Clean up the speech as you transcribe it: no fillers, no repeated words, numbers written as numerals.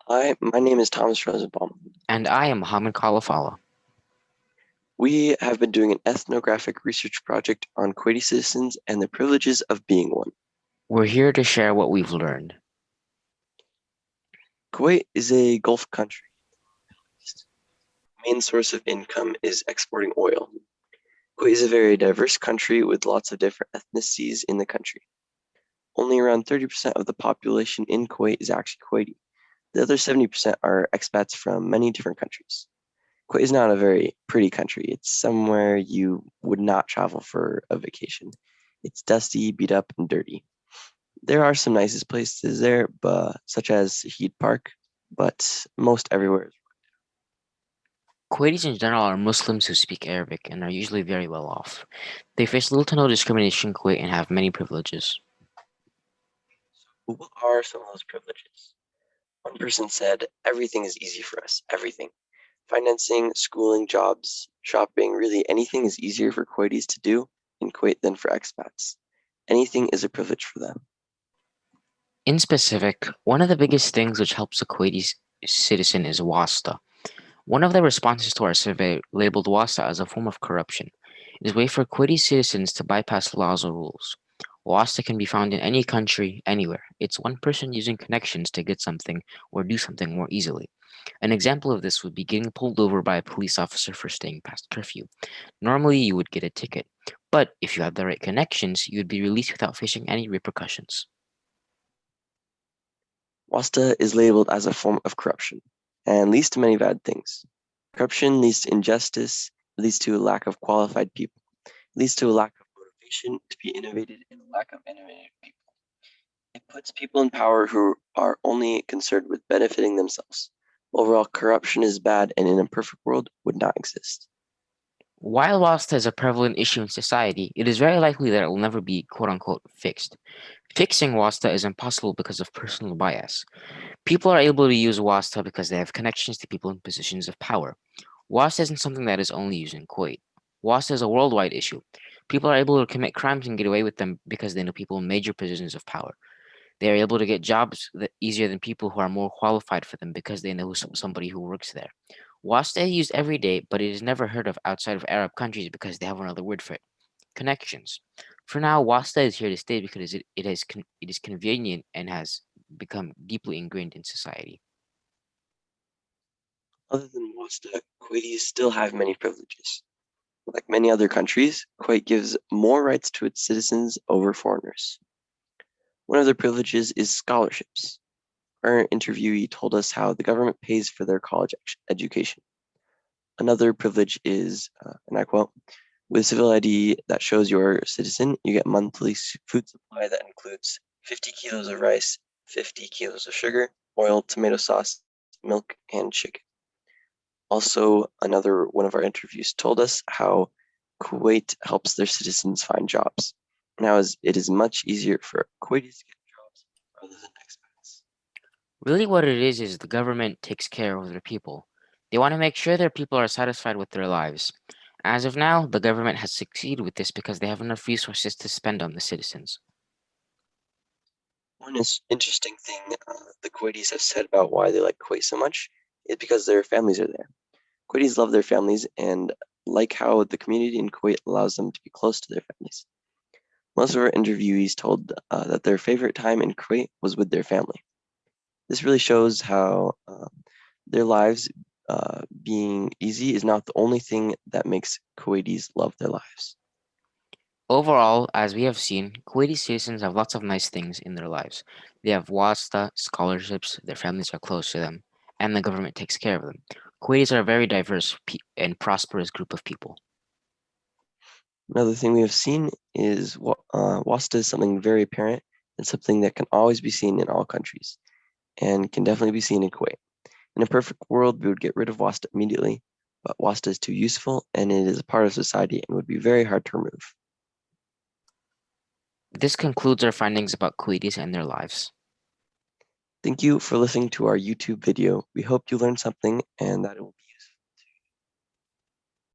Hi, my name is Thomas Rosenbaum. And I am Mohammed Khalafallah. We have been doing an ethnographic research project on Kuwaiti citizens and the privileges of being one. We're here to share what we've learned. Kuwait is a Gulf country. The main source of income is exporting oil. Kuwait is a very diverse country with lots of different ethnicities in the country. Only around 30% of the population in Kuwait is actually Kuwaiti. The other 70% are expats from many different countries. Kuwait is not a very pretty country. It's somewhere you would not travel for a vacation. It's dusty, beat up, and dirty. There are some nicest places there, but such as Heat Park, but most everywhere. Kuwaitis in general are Muslims who speak Arabic and are usually very well off. They face little to no discrimination in Kuwait and have many privileges. What are some of those privileges? One person said, everything is easy for us, everything. Financing, schooling, jobs, shopping, really anything is easier for Kuwaitis to do in Kuwait than for expats. Anything is a privilege for them. In specific, one of the biggest things which helps a Kuwaiti citizen is wasta. One of the responses to our survey labeled wasta as a form of corruption. It is a way for Kuwaiti citizens to bypass laws or rules. Wasta can be found in any country, anywhere. It's one person using connections to get something or do something more easily. An example of this would be getting pulled over by a police officer for staying past curfew. Normally, you would get a ticket, but if you had the right connections, you would be released without facing any repercussions. Wasta is labeled as a form of corruption and leads to many bad things. Corruption leads to injustice, leads to a lack of qualified people, leads to a lack of motivation to be innovated and a lack of innovative people. It puts people in power who are only concerned with benefiting themselves. Overall, corruption is bad and in a perfect world would not exist. While wasta is a prevalent issue in society, it is very likely that it will never be quote unquote fixed. Fixing wasta is impossible because of personal bias. People are able to use wasta because they have connections to people in positions of power. WASP isn't something that is only used in Kuwait. WASP is a worldwide issue. People are able to commit crimes and get away with them because they know people in major positions of power. They are able to get jobs easier than people who are more qualified for them because they know somebody who works there. WASP is used every day, but it is never heard of outside of Arab countries because they have another word for it: connections. For now, WASTA is here to stay because it is convenient and has become deeply ingrained in society. Other than Wasta, Kuwaitis still have many privileges. Like many other countries, Kuwait gives more rights to its citizens over foreigners. One of their privileges is scholarships. Our interviewee told us how the government pays for their college education. Another privilege is, and I quote, with civil ID that shows you're a citizen, you get monthly food supply that includes 50 kilos of rice, 50 kilos of sugar, oil, tomato sauce, milk, and chicken. Also, another one of our interviews told us how Kuwait helps their citizens find jobs. Now, it is much easier for Kuwaitis to get jobs rather than expats. Really, what it is the government takes care of their people. They want to make sure their people are satisfied with their lives. As of now, the government has succeeded with this because they have enough resources to spend on the citizens. One interesting thing the Kuwaitis have said about why they like Kuwait so much is because their families are there. Kuwaitis love their families and like how the community in Kuwait allows them to be close to their families. Most of our interviewees told that their favorite time in Kuwait was with their family. This really shows how their lives being easy is not the only thing that makes Kuwaitis love their lives. Overall, as we have seen, Kuwaiti citizens have lots of nice things in their lives. They have wasta, scholarships, their families are close to them, and the government takes care of them. Kuwaitis are a very diverse and prosperous group of people. Another thing we have seen is WASTA is something very apparent and something that can always be seen in all countries and can definitely be seen in Kuwait. In a perfect world, we would get rid of WASTA immediately, but WASTA is too useful and it is a part of society and would be very hard to remove. This concludes our findings about Kuwaitis and their lives. Thank you for listening to our YouTube video. We hope you learned something and that it will